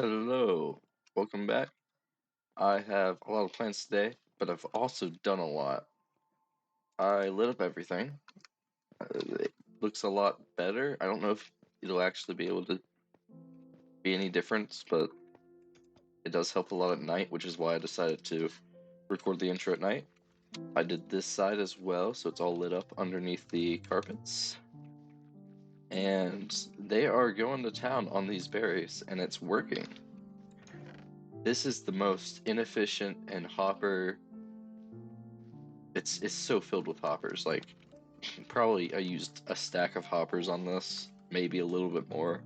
Hello, welcome back. I have a lot of plans today, but I've also done a lot. I lit up everything. It looks a lot better. I don't know if it'll actually be able to be any difference, but it does help a lot at night, which is why I decided to record the intro at night. I did this side as well, so it's all lit up underneath the carpets. And they are going to town on these berries, and it's working. This is the most inefficient and hopper. It's so filled with hoppers. Like, probably I used a stack of hoppers on this, maybe a little bit more.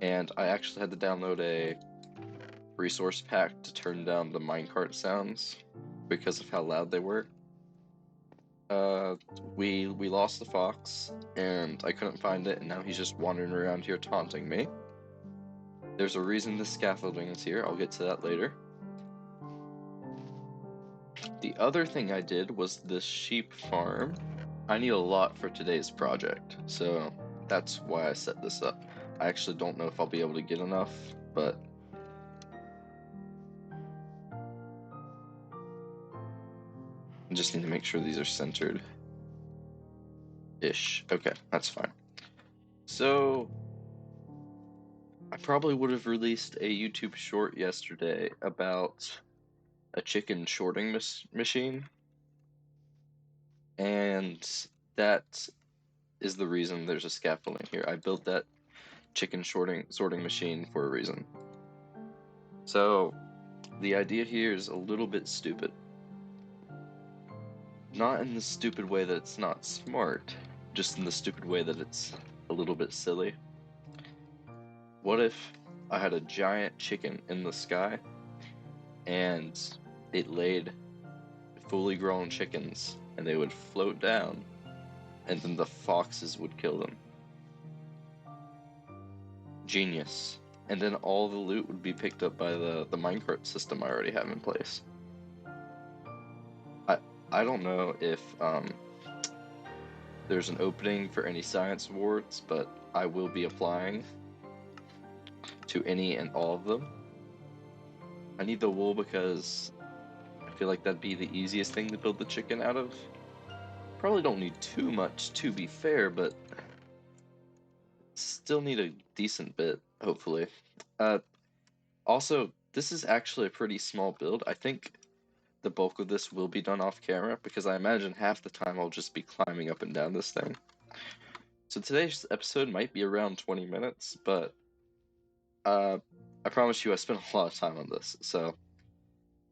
And I actually had to download a resource pack to turn down the minecart sounds because of how loud they were. We lost the fox, and I couldn't find it, and now he's just wandering around here taunting me. There's a reason the scaffolding is here. I'll get to that later. The other thing I did was this sheep farm. I need a lot for today's project, so that's why I set this up. I actually don't know if I'll be able to get enough, but I just need to make sure these are centered. Ish. Okay, that's fine. So, I probably would have released a YouTube short yesterday about a chicken shorting machine, and that is the reason there's a scaffolding here. I built that chicken sorting machine for a reason. So, the idea here is a little bit stupid. Not in the stupid way that it's not smart, just in the stupid way that it's a little bit silly. What if I had a giant chicken in the sky and it laid fully grown chickens and they would float down and then the foxes would kill them? Genius. And then all the loot would be picked up by the minecart system I already have in place. I don't know if there's an opening for any science awards, but I will be applying to any and all of them. I need the wool because I feel like that'd be the easiest thing to build the chicken out of. Probably don't need too much to be fair, but still need a decent bit, hopefully. Also, this is actually a pretty small build. I think the bulk of this will be done off camera because I imagine half the time I'll just be climbing up and down this thing. So today's episode might be around 20 minutes, but I promise you I spent a lot of time on this. So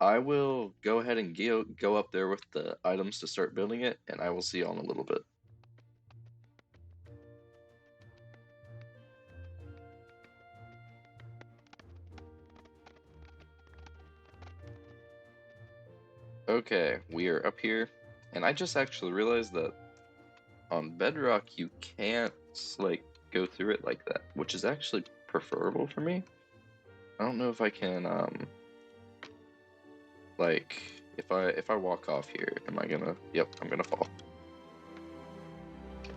I will go ahead and go up there with the items to start building it, and I will see you all in a little bit. Okay, we are up here, and I just actually realized that on Bedrock you can't, like, go through it like that, which is actually preferable for me. I don't know if I can, like, if I walk off here, am I gonna, yep, I'm gonna fall.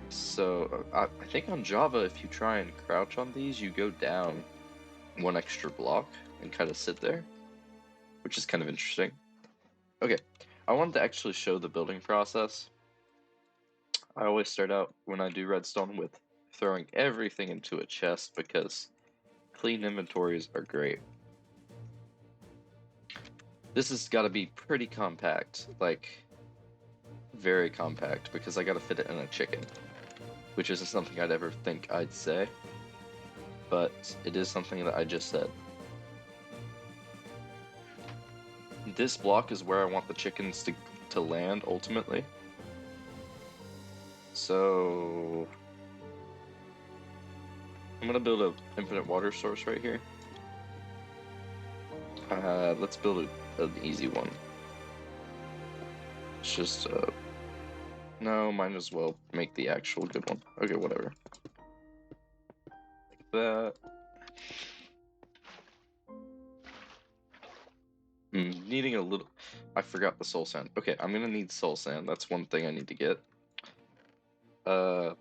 So, I think on Java, if you try and crouch on these, you go down one extra block and kind of sit there, which is kind of interesting. Okay, I wanted to actually show the building process. I always start out when I do redstone with throwing everything into a chest because clean inventories are great. This has got to be pretty compact, like very compact, because I got to fit it in a chicken, which isn't something I'd ever think I'd say, but it is something that I just said. This block is where I want the chickens to land ultimately. So I'm gonna build an infinite water source right here. Let's build an easy one. It's just no, might as well make the actual good one. Okay, whatever. Like that. Needing a little. I forgot the soul sand. Okay, I'm gonna need soul sand. That's one thing I need to get. I'm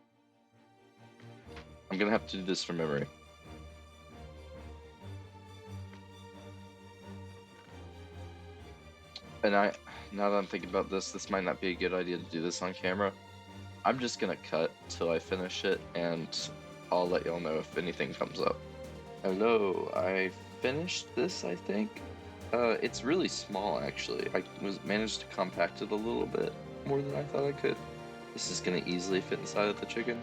gonna have to do this from memory. And now that I'm thinking about this might not be a good idea to do this on camera. I'm just gonna cut till I finish it, and I'll let y'all know if anything comes up. Hello, I finished this, I think. It's really small, actually. I managed to compact it a little bit more than I thought I could. This is gonna easily fit inside of the chicken.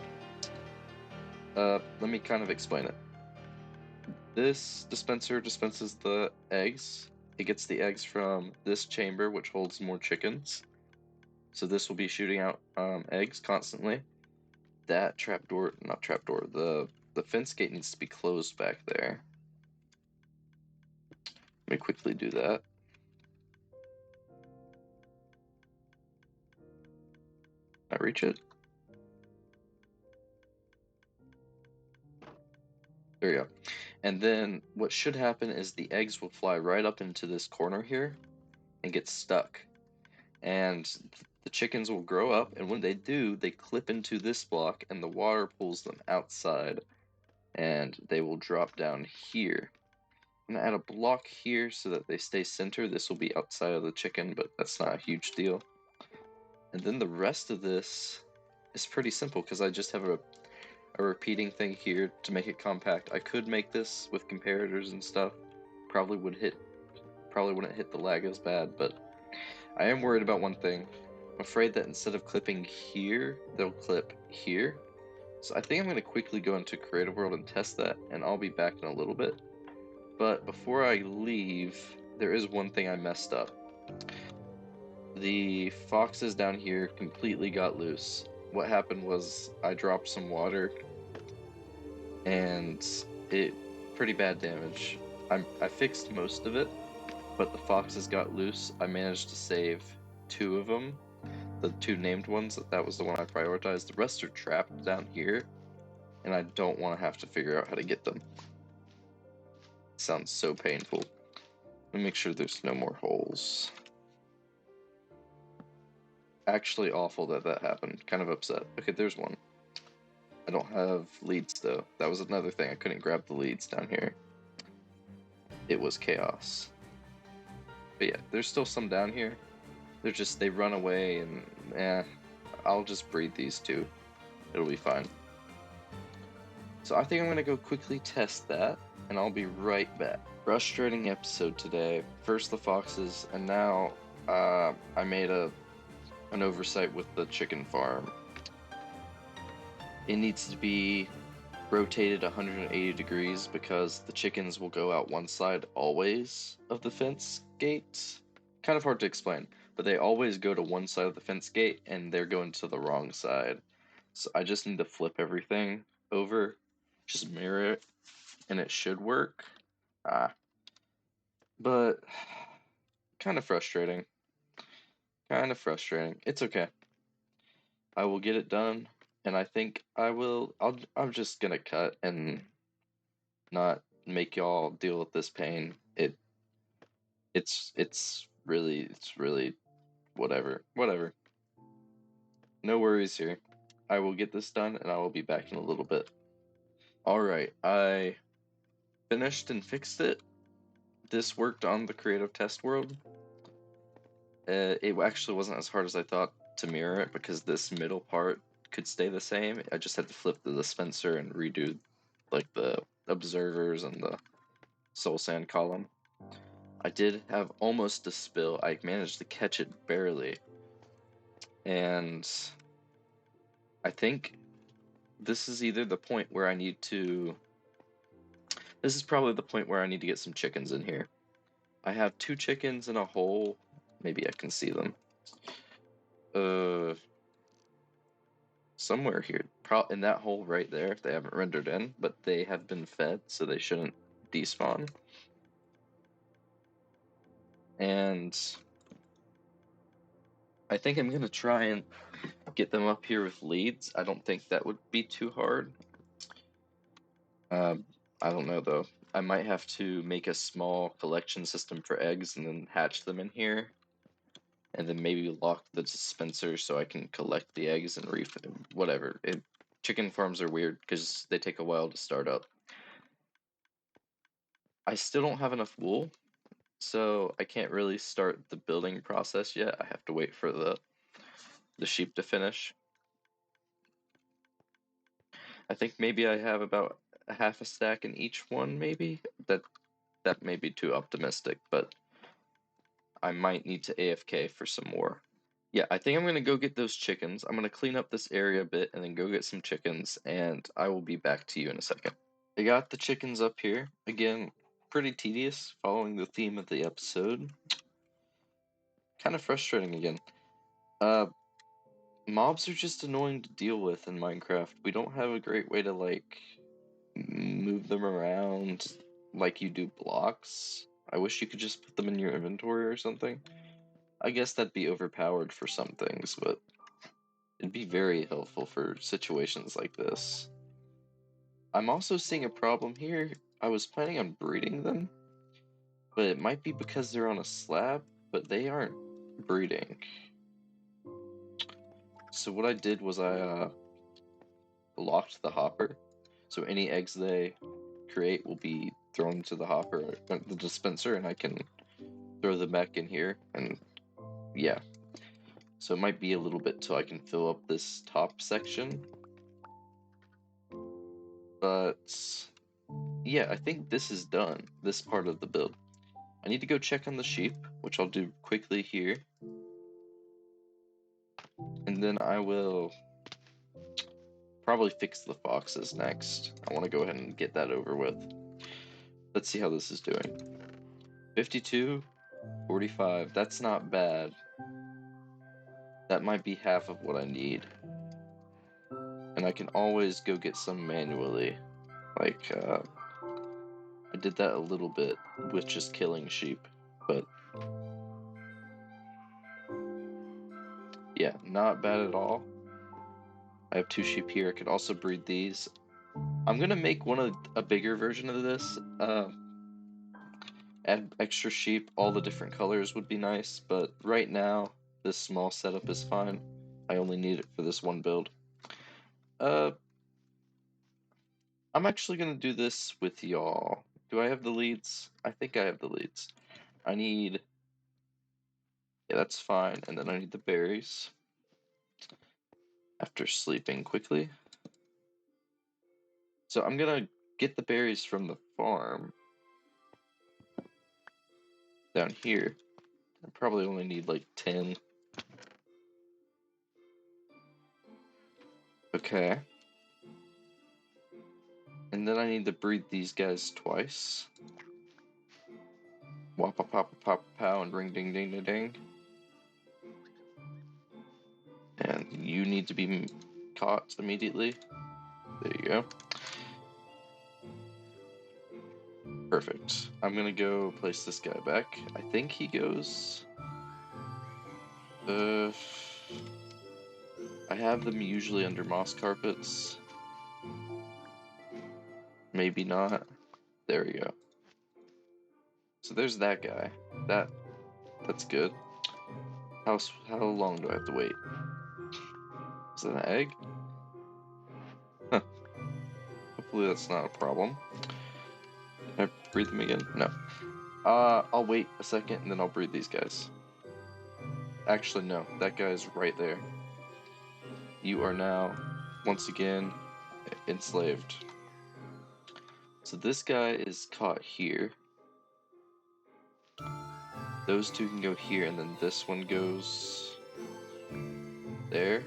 Let me kind of explain it. This dispenser dispenses the eggs. It gets the eggs from this chamber, which holds more chickens. So this will be shooting out eggs constantly. That trapdoor, not trapdoor, the fence gate needs to be closed back there. Let me quickly do that. Can I reach it? There we go. And then what should happen is the eggs will fly right up into this corner here and get stuck. And the chickens will grow up, and when they do, they clip into this block, and the water pulls them outside, and they will drop down here. I'm gonna add a block here so that they stay center. This will be outside of the chicken, but that's not a huge deal. And then the rest of this is pretty simple because I just have a repeating thing here to make it compact. I could make this with comparators and stuff. Probably wouldn't hit the lag as bad, but I am worried about one thing. I'm afraid that instead of clipping here, they'll clip here. So I think I'm going to quickly go into Creative World and test that, and I'll be back in a little bit. But before I leave, there is one thing I messed up. The foxes down here completely got loose. What happened was I dropped some water, and it pretty bad damage. I fixed most of it, but the foxes got loose. I managed to save 2 of them, the 2 named ones. That was the one I prioritized. The rest are trapped down here, and I don't want to have to figure out how to get them. It sounds so painful. Let me make sure there's no more holes. Actually awful that happened. Kind of upset. Okay, there's one. I don't have leads though. That was another thing. I couldn't grab the leads down here. It was chaos. But yeah, there's still some down here. They run away, and I'll just breed these 2. It'll be fine. So I think I'm gonna go quickly test that, and I'll be right back. Frustrating episode today. First the foxes, and now I made an oversight with the chicken farm. It needs to be rotated 180 degrees because the chickens will go out one side always of the fence gate. Kind of hard to explain, but they always go to one side of the fence gate and they're going to the wrong side. So I just need to flip everything over, just mirror it, and it should work. But kind of frustrating. It's okay. I will get it done, and I think I'm just gonna cut and not make y'all deal with this pain. It's really whatever. No worries here. I will get this done, and I will be back in a little bit. Alright, I finished and fixed it. This worked on the creative test world. It actually wasn't as hard as I thought to mirror it because this middle part could stay the same. I just had to flip the dispenser and redo like the observers and the soul sand column. I did have almost a spill. I managed to catch it barely. And I think this is either the point where I need to... This is probably the point where I need to get some chickens in here. I have 2 chickens in a hole. Maybe I can see them. Somewhere here. In that hole right there if they haven't rendered in, but they have been fed, so they shouldn't despawn. And I think I'm gonna try and get them up here with leads. I don't think that would be too hard. I don't know though. I might have to make a small collection system for eggs and then hatch them in here. And then maybe lock the dispenser so I can collect the eggs and whatever. Chicken farms are weird because they take a while to start up. I still don't have enough wool, so I can't really start the building process yet. I have to wait for the sheep to finish. I think maybe I have about a half a stack in each one, maybe? That may be too optimistic, but I might need to AFK for some more. Yeah, I think I'm gonna go get those chickens. I'm gonna clean up this area a bit and then go get some chickens, and I will be back to you in a second. I got the chickens up here. Again, pretty tedious, following the theme of the episode. Kind of frustrating again. Mobs are just annoying to deal with in Minecraft. We don't have a great way to, like, move them around like you do blocks. I wish you could just put them in your inventory or something. I guess that'd be overpowered for some things, but it'd be very helpful for situations like this. I'm also seeing a problem here. I was planning on breeding them, but it might be because they're on a slab, but they aren't breeding. So what I did was I locked the hopper, so any eggs they create will be thrown into the hopper, the dispenser, and I can throw them back in here, and yeah. So it might be a little bit till I can fill up this top section. But yeah, I think this is done, this part of the build. I need to go check on the sheep, which I'll do quickly here. And then I will probably fix the foxes next. I want to go ahead and get that over with. Let's see how this is doing. 52, 45, that's not bad. That might be half of what I need. And I can always go get some manually. Like, I did that a little bit with just killing sheep, but yeah, not bad at all. I have 2 sheep here. I could also breed these. I'm gonna make a bigger version of this. Add extra sheep, all the different colors would be nice, but right now, this small setup is fine. I only need it for this one build. I'm actually gonna do this with y'all. Do I have the leads? I think I have the leads. I need... Yeah, that's fine. And then I need the berries. After sleeping quickly. So I'm gonna get the berries from the farm. Down here. I probably only need like 10. Okay. And then I need to breed these guys twice. Wappa papa papa pow and ring ding ding ding ding. And you need to be caught immediately. There you go. Perfect. I'm gonna go place this guy back. I think he goes... I have them usually under moss carpets. Maybe not. There we go. So there's that guy. That's good. How long do I have to wait? Is that an egg? Huh. Hopefully that's not a problem. Can I breed them again? No. I'll wait a second and then I'll breed these guys. Actually, no. That guy's right there. You are now, once again, enslaved. So this guy is caught here. Those two can go here, and then this one goes there.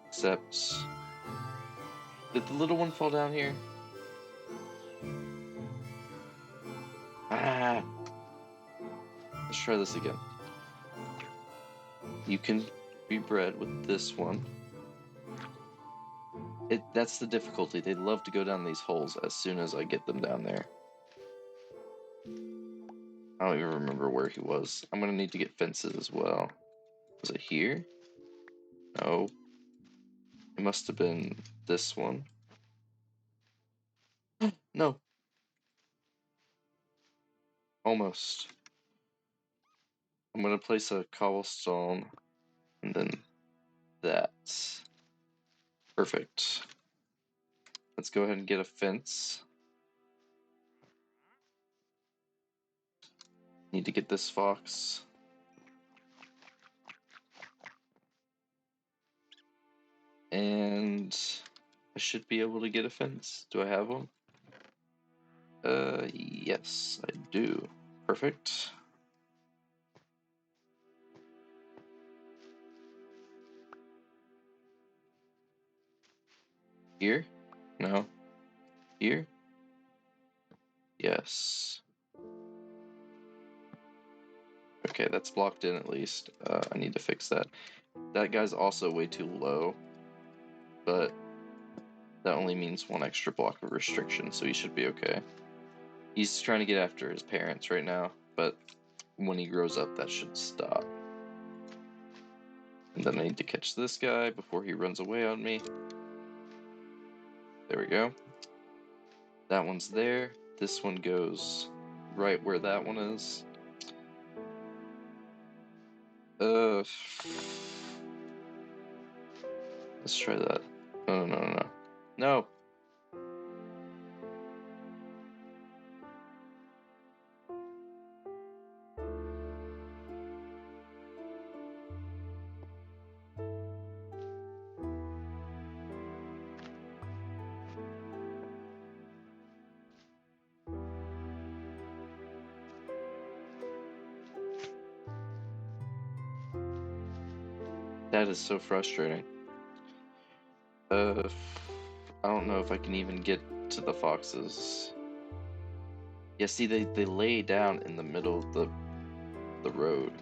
Except, did the little one fall down here? Ah! Let's try this again. You can be bred with this one. That's the difficulty. They love to go down these holes as soon as I get them down there. I don't even remember where he was. I'm gonna need to get fences as well. Was it here? No. It must have been this one. No. Almost. I'm gonna place a cobblestone and then that. Perfect. Let's go ahead and get a fence. Need to get this fox. And I should be able to get a fence. Do I have one? Yes, I do. Perfect. Here? No. Here? Yes. Okay, that's blocked in at least. I need to fix that. That guy's also way too low, but that only means one extra block of restriction, so he should be okay. He's trying to get after his parents right now, but when he grows up, that should stop. And then I need to catch this guy before he runs away on me. There we go. That one's there. This one goes right where that one is. Let's try that. Oh, no. No! That is so frustrating. I don't know if I can even get to the foxes. Yeah, see, they lay down in the middle of the road.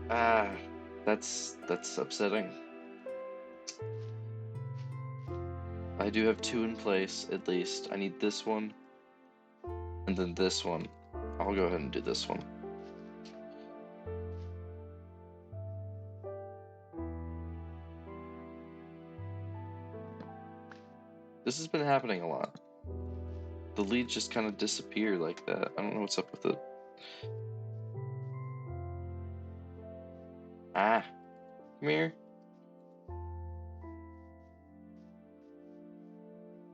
Ah, that's upsetting. I do have 2 in place, at least. I need this one, and then this one. I'll go ahead and do this one. This has been happening a lot. The leads just kind of disappear like that. I don't know what's up with it. Ah, come here.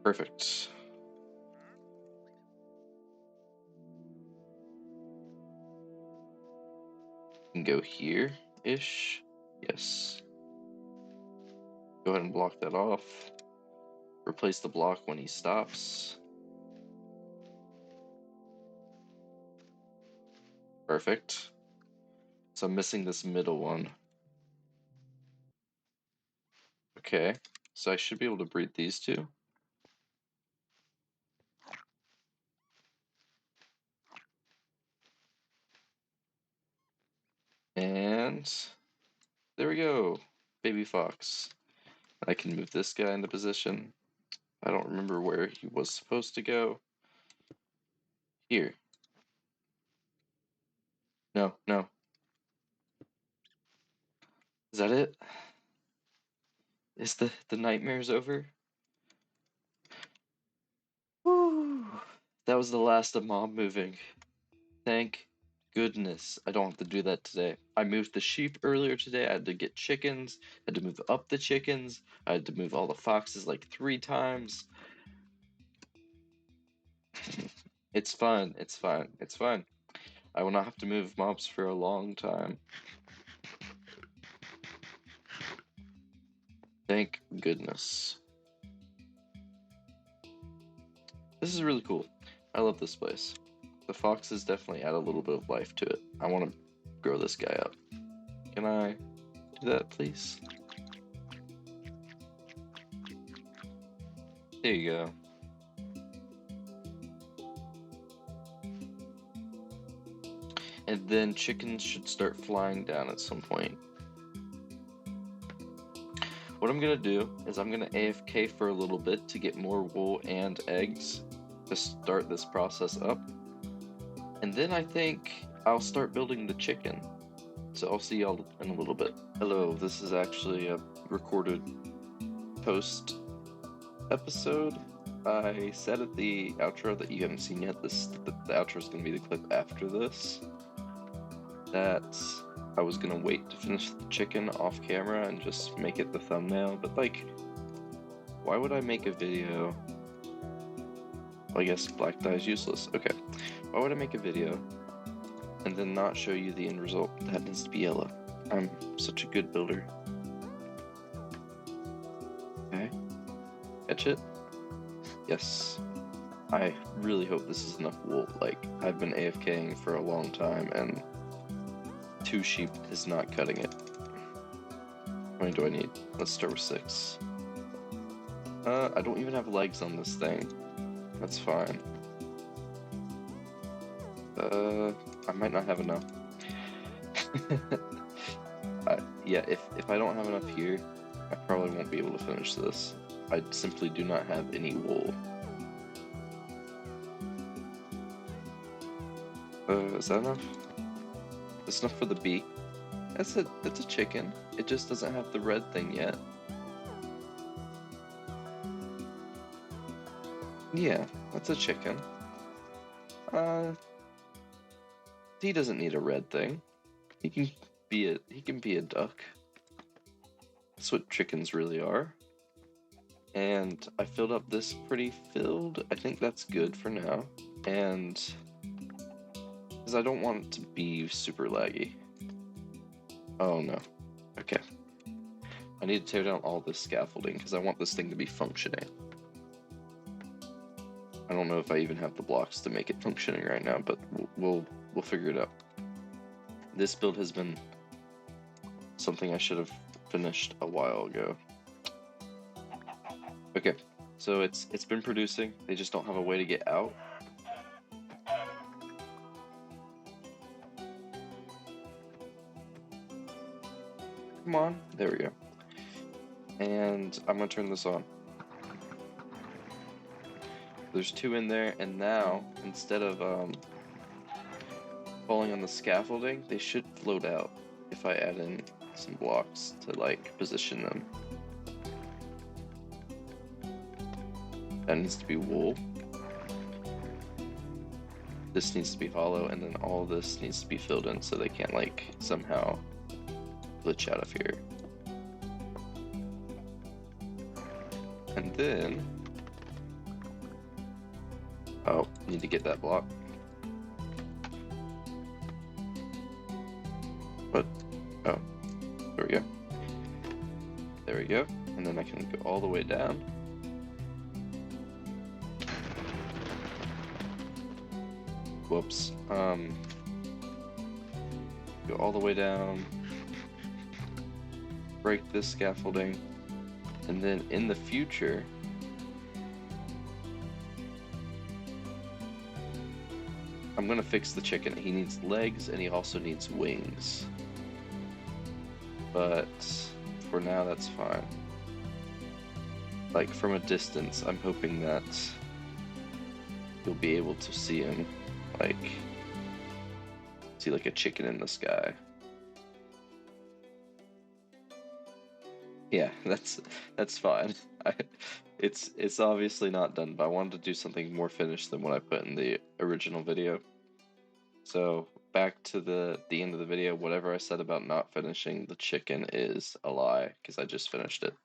Perfect. Can go here-ish. Yes. Go ahead and block that off. Replace the block when he stops. Perfect. So I'm missing this middle one. Okay, so I should be able to breed these two. And there we go, baby fox. I can move this guy into position. I don't remember where he was supposed to go. Here. No. Is that it? Is the nightmares over? Woo! That was the last of Mom moving. Thank goodness I don't have to do that today. I moved the sheep earlier today. I had to get chickens. I had to move up the chickens. I had to move all the foxes like 3 times. It's fine. It's fine. It's fine. I will not have to move mobs for a long time. Thank goodness. This is really cool. I love this place. The foxes definitely add a little bit of life to it. I want to grow this guy up. Can I do that, please? There you go. And then chickens should start flying down at some point. What I'm gonna do is I'm gonna AFK for a little bit to get more wool and eggs to start this process up. And then I think I'll start building the chicken. So I'll see y'all in a little bit. Hello, this is actually a recorded post episode. I said at the outro that you haven't seen yet, the outro is gonna be the clip after this, that I was gonna wait to finish the chicken off camera and just make it the thumbnail, but like, why would I make a video I guess black dye is useless. Okay. Why would I make a video and then not show you the end result? That needs to be yellow. I'm such a good builder. Okay. Catch it? Yes. I really hope this is enough wool. Like, I've been AFKing for a long time and 2 sheep is not cutting it. How many do I need? Let's start with 6. I don't even have legs on this thing. That's fine. I might not have enough. Yeah, if I don't have enough here, I probably won't be able to finish this. I simply do not have any wool. Is that enough? That's enough for the beak. That's a chicken. It just doesn't have the red thing yet. Yeah, that's a chicken. He doesn't need a red thing. He can be a duck. That's what chickens really are. And I filled up this pretty filled. I think that's good for now. And because I don't want it to be super laggy. Oh no. Okay. I need to tear down all this scaffolding because I want this thing to be functioning. I don't know if I even have the blocks to make it functioning right now, but we'll figure it out. This build has been something I should have finished a while ago. Okay, so it's been producing. They just don't have a way to get out. Come on, there we go. And I'm gonna turn this on. There's 2 in there, and now instead of falling on the scaffolding, they should float out if I add in some blocks to like position them. That needs to be wool. This needs to be hollow, and then all this needs to be filled in so they can't like somehow glitch out of here. And then, oh, need to get that block. What? Oh, there we go. There we go. And then I can go all the way down. Whoops. Go all the way down. Break this scaffolding. And then in the future, I'm gonna fix the chicken. He needs legs and he also needs wings. But for now, that's fine. Like from a distance, I'm hoping that you'll be able to see him, like, see like a chicken in the sky. Yeah, that's fine. It's obviously not done, but I wanted to do something more finished than what I put in the original video. So back to the end of the video, whatever I said about not finishing the chicken is a lie, because I just finished it.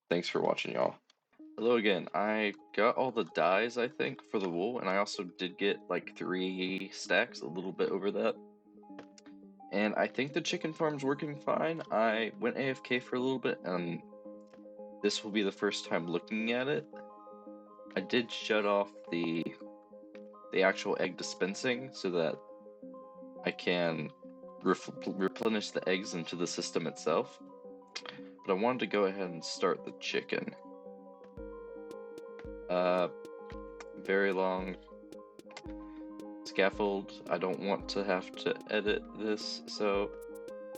Thanks for watching, y'all. Hello again. I got all the dyes, I think, for the wool, and I also did get like 3 stacks, a little bit over that. And I think the chicken farm's working fine. I went AFK for a little bit, and this will be the first time looking at it. I did shut off the actual egg dispensing so that I can replenish the eggs into the system itself. But I wanted to go ahead and start the chicken. Very long scaffold. I don't want to have to edit this, so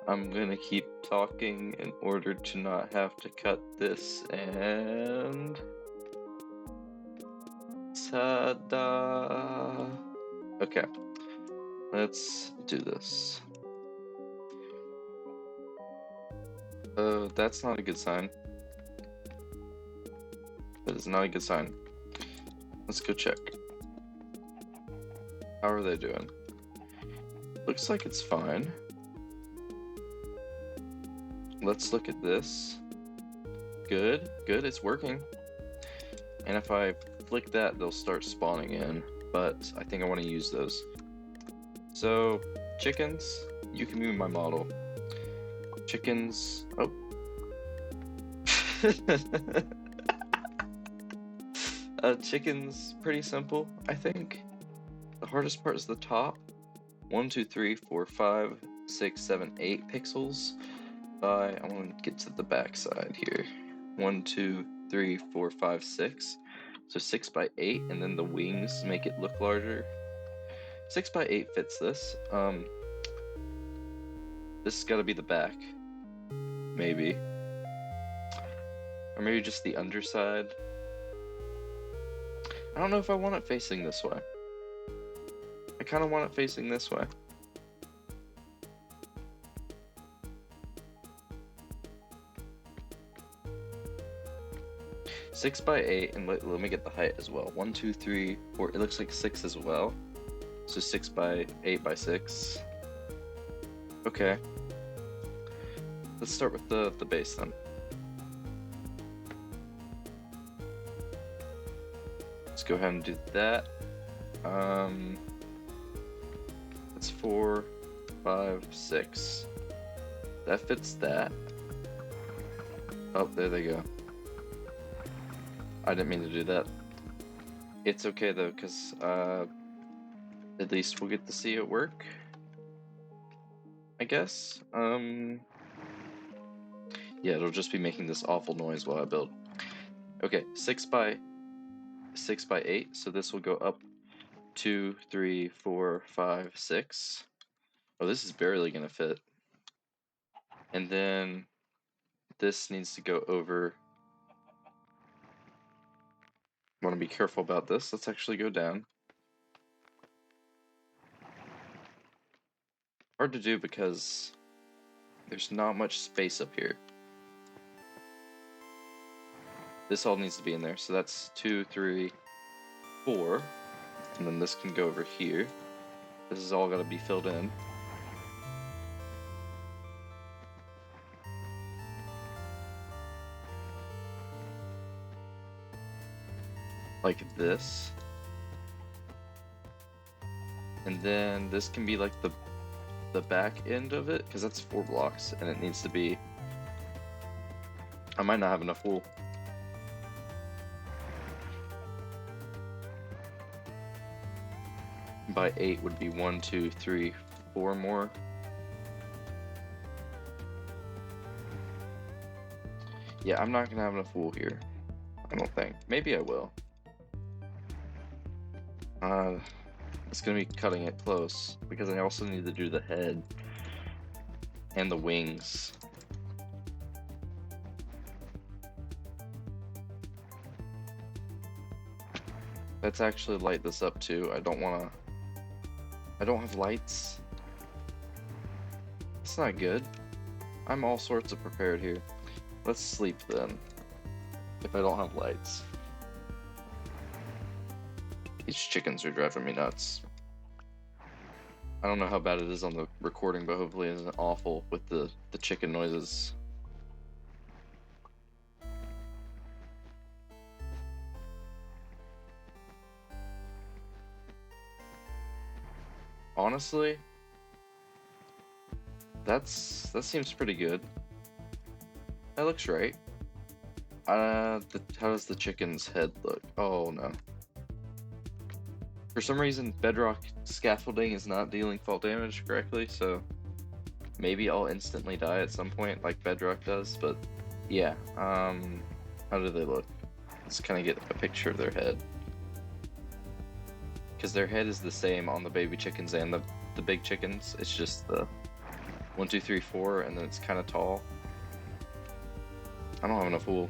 I'm gonna keep talking in order to not have to cut this. And ta-da! Okay, let's do this. That's not a good sign. That is not a good sign. Let's go check. How are they doing? Looks like it's fine. Let's look at this. Good, it's working. And if I flick that, they'll start spawning in, but I think I want to use those. So, chickens, you can be my model. Chickens, oh. Chickens, pretty simple, I think. The hardest part is the top. 1, 2, 3, 4, 5, 6, 7, 8 pixels. I want to get to the back side here. 1, 2, 3, 4, 5, 6. So 6 by 8, and then the wings make it look larger. 6 by 8 fits this. This has got to be the back, maybe, or maybe just the underside. I don't know if I want it facing this way. I kind of want it facing this way. Six by 8, and let me get the height as well. 1, 2, 3, 4. It looks like 6 as well. So 6 by 8 by 6. Okay. Let's start with the base then. Let's go ahead and do that. That's 4, 5, 6. That fits that. Oh, there they go. I didn't mean to do that. It's okay though, because at least we'll get to see it work, I guess. Yeah, it'll just be making this awful noise while I build. Okay, 6 by 8, so this will go up 2, 3, 4, 5, 6. Oh, this is barely gonna fit. And then this needs to go over. I want to be careful about this. Let's actually go down. Hard to do because there's not much space up here. This all needs to be in there. So that's 2, 3, 4. And then this can go over here. This is all got to be filled in. Like this. And then this can be like the back end of it, because that's 4 blocks, and it needs to be. I might not have enough wool. By 8 would be 1, 2, 3, 4 more. Yeah, I'm not gonna have enough wool here. I don't think. Maybe I will. It's gonna be cutting it close because I also need to do the head and the wings. Let's actually light this up too. I don't have lights. It's not good. I'm all sorts of prepared here. Let's sleep then, if I don't have lights. These chickens are driving me nuts. I don't know how bad it is on the recording, but hopefully it isn't awful with the chicken noises. Honestly, that seems pretty good. That looks right. How does the chicken's head look? Oh no. For some reason, Bedrock scaffolding is not dealing fall damage correctly, so maybe I'll instantly die at some point like Bedrock does, but yeah. How do they look? Let's kind of get a picture of their head. Because their head is the same on the baby chickens and the big chickens. It's just the 1, 2, 3, 4, and then it's kind of tall. I don't have enough wool.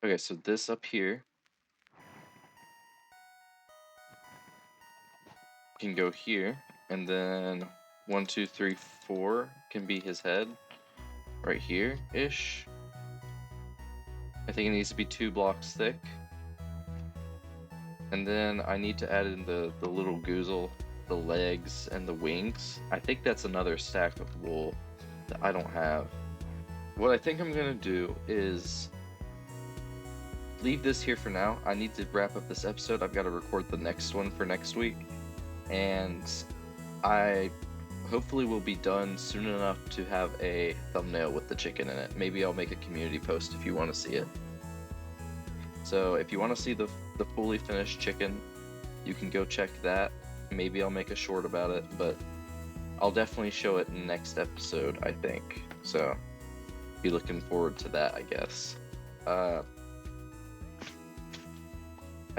Okay, so this up here can go here, and then 1, 2, 3, 4 can be his head right here-ish. I think it needs to be 2 blocks thick. And then I need to add in the little goozle, the legs, and the wings. I think that's another stack of wool that I don't have. What I think I'm gonna do is leave this here for now. I need to wrap up this episode. I've got to record the next one for next week. And I hopefully will be done soon enough to have a thumbnail with the chicken in it. Maybe I'll make a community post if you want to see it. So if you want to see the fully finished chicken, you can go check that. Maybe I'll make a short about it, but I'll definitely show it in next episode, I think. So be looking forward to that, I guess. I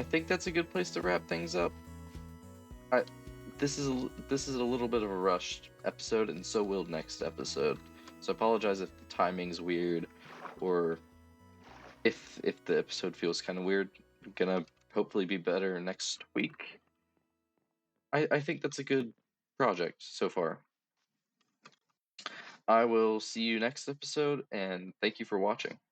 think that's a good place to wrap things up. This is a little bit of a rushed episode, and so will next episode. So I apologize if the timing's weird, or if the episode feels kind of weird. I'm gonna hopefully be better next week. I think that's a good project so far. I will see you next episode, and thank you for watching.